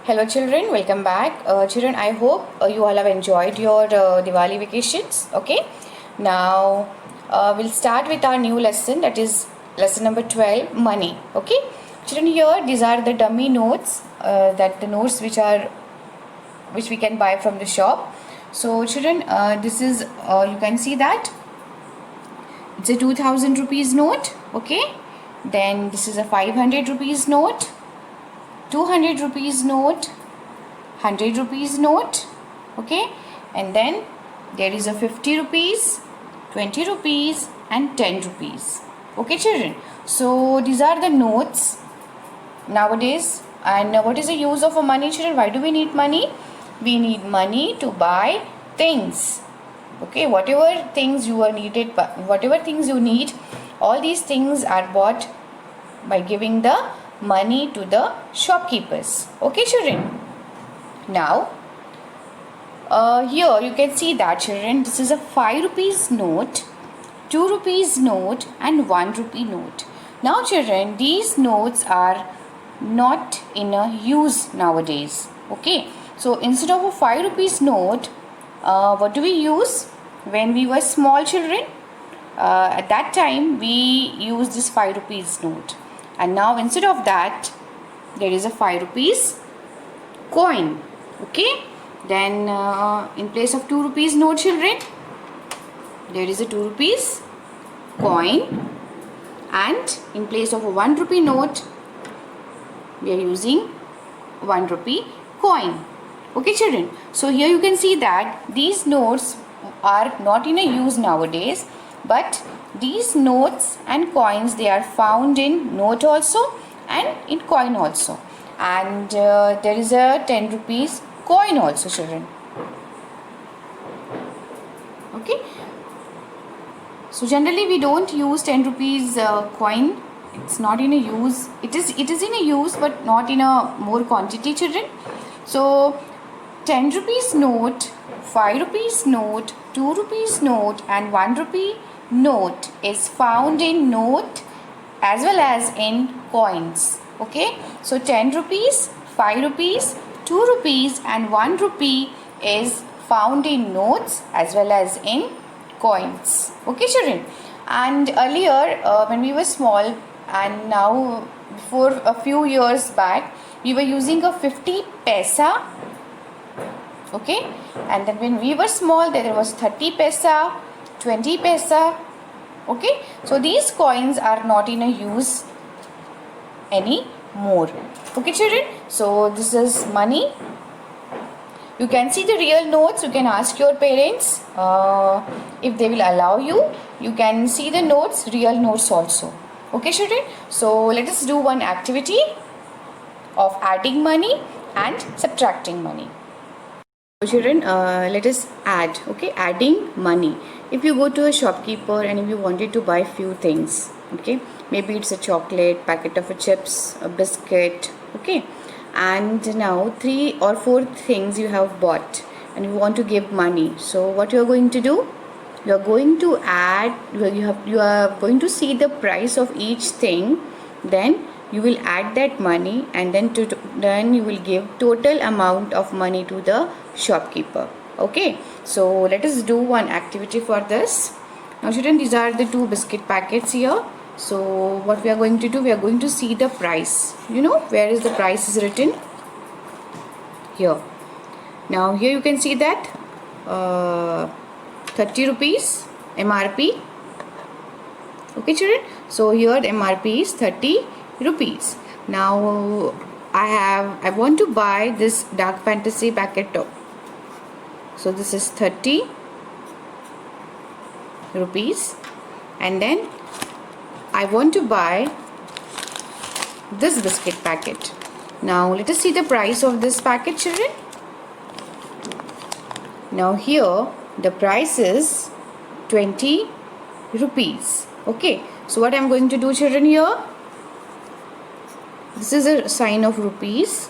Hello children, welcome back. Children, I hope you all have enjoyed your Diwali vacations. Okay, now we'll start with our new lesson, that is lesson number 12, money. Okay, children, here these are the dummy notes, that the notes which we can buy from the shop. So children, this is you can see that it's a 2000 rupees note. Okay, then this is a 500 rupees note, 200 rupees note, 100 rupees note. Okay, and then there is a 50 rupees, 20 rupees and 10 rupees. Okay children, so these are the notes nowadays. And what is the use of a money, children? Why do we need money? We need money to buy things. Okay, whatever things you are needed, whatever things you need, all these things are bought by giving the money to the shopkeepers. Okay children, now here you can see that children, this is a 5 rupees note, 2 rupees note and 1 rupee note. Now children, these notes are not in a use nowadays. Okay, so instead of a 5 rupees note, what do we use? When we were small children, at that time we used this 5 rupees note, and now instead of that there is a 5 rupees coin. Okay, then in place of 2 rupees note children, there is a 2 rupees coin, and in place of a 1 rupee note we are using 1 rupee coin. Okay children, so here you can see that these notes are not in a use nowadays, but these notes and coins, they are found in note also and in coin also, and there is a 10 rupees coin also children. Okay, so generally we don't use 10 rupees coin. It's not in a use. It is in a use, but not in a more quantity children. So 10 rupees note, 5 rupees note, 2 rupees note and 1 rupee note is found in note as well as in coins. Okay, so 10 rupees, 5 rupees, 2 rupees and 1 rupee is found in notes as well as in coins. Okay children, and earlier when we were small, and now before a few years back, we were using a 50 paisa. Okay, and then when we were small, there was 30 paisa, 20 paisa. Okay, so these coins are not in a use anymore. Okay children, so this is money. You can see the real notes. You can ask your parents if they will allow you. You can see the notes, real notes also. Okay children, so let us do one activity of adding money and subtracting money. Children, let us add. Okay, adding money. If you go to a shopkeeper and if you wanted to buy few things, okay, maybe it's a chocolate, packet of chips, a biscuit, okay, and now 3 or 4 things you have bought and you want to give money. So what you are going to do? You are going to add. You are going to see the price of each thing. Then you will add that money, and then you will give total amount of money to the shopkeeper. Okay, so let us do one activity for this. Now children, these are the 2 biscuit packets here. So what we are going to do, we are going to see the price. You know, where is the price is written? Here. Now here you can see that 30 rupees MRP. Okay children, so here the MRP is 30 rupees. Now I want to buy this dark fantasy packet top. So this is 30 rupees, and then I want to buy this biscuit packet. Now let us see the price of this packet children. Now here the price is 20 rupees. Okay, so what I am going to do children, here this is a sign of rupees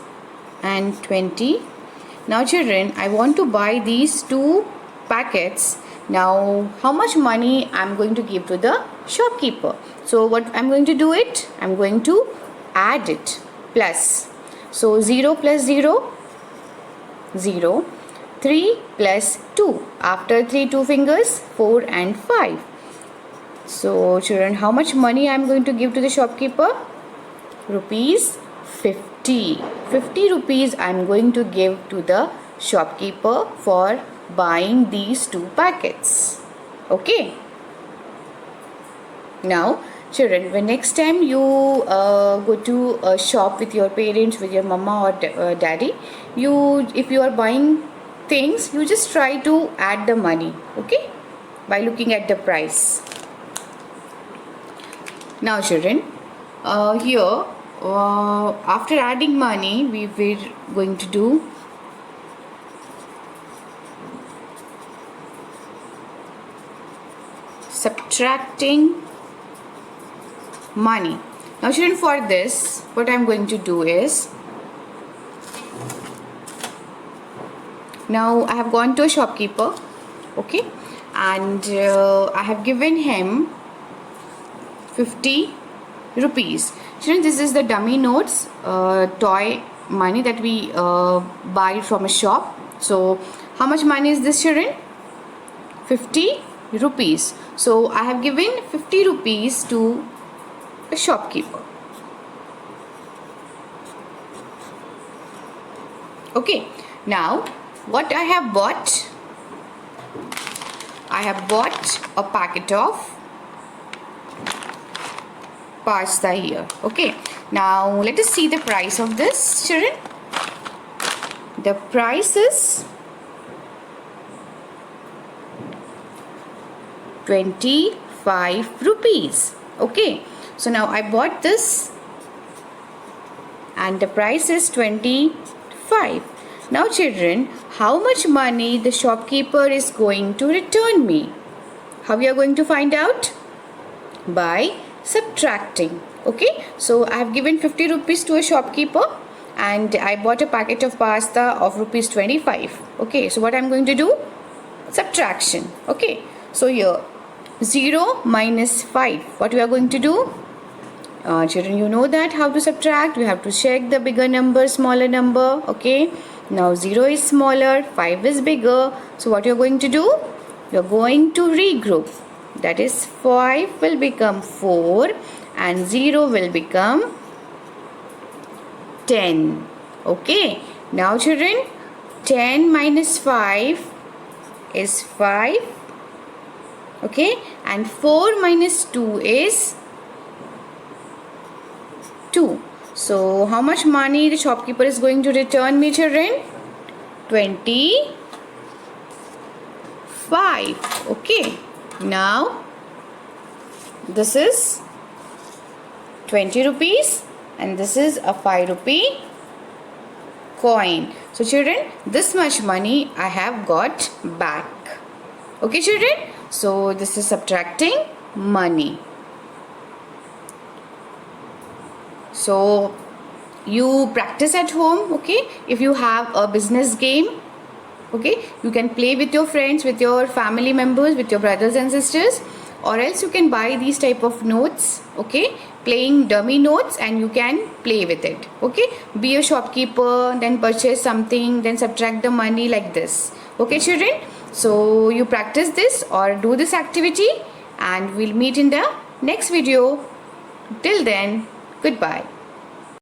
and 20. Now children, I want to buy these 2 packets. Now how much money I am going to give to the shopkeeper? So what I am going to do it? I am going to add it plus. So 0 plus 0, 0. 3 plus 2. After 3, 2 fingers, 4 and 5. So children, how much money I am going to give to the shopkeeper? Rupees 50. 50 rupees I am going to give to the shopkeeper for buying these 2 packets. Okay. Now children, when next time you go to a shop with your parents, with your mama or daddy, if you are buying things, you just try to add the money, okay, by looking at the price. Now children, here after adding money, we were going to do subtracting money. Now children, for this what I am going to do is, now I have gone to a shopkeeper, okay, and I have given him 50 rupees. Children, this is the dummy notes, toy money that we buy from a shop. So how much money is this, children? 50 rupees. So I have given 50 rupees to a shopkeeper. Okay, now what I have bought? I have bought a packet of pasta here. Okay, now let us see the price of this, children. The price is 25 rupees. Okay, so now I bought this and the price is 25. Now children, how much money the shopkeeper is going to return me? How we are going to find out? By subtracting. Okay, so I have given 50 rupees to a shopkeeper and I bought a packet of pasta of rupees 25. Okay, so what I am going to do? Subtraction. Okay, so here 0 minus 5. What we are going to do? Children, you know that how to subtract. We have to check the bigger number, smaller number. Okay, now 0 is smaller, 5 is bigger. So what you are going to do? You are going to regroup. That is 5 will become 4 and 0 will become 10. Okay, now children, 10 minus 5 is 5. Okay, and 4 minus 2 is 2. So how much money the shopkeeper is going to return me, children? 25. Okay, now this is 20 rupees and this is a 5 rupee coin. So children, this much money I have got back. Okay children, so this is subtracting money. So you practice at home. Okay, if you have a business game, okay, you can play with your friends, with your family members, with your brothers and sisters, or else you can buy these type of notes, okay, playing dummy notes, and you can play with it. Okay, be a shopkeeper, then purchase something, then subtract the money like this. Okay children, so you practice this or do this activity and we'll meet in the next video. Till then, goodbye.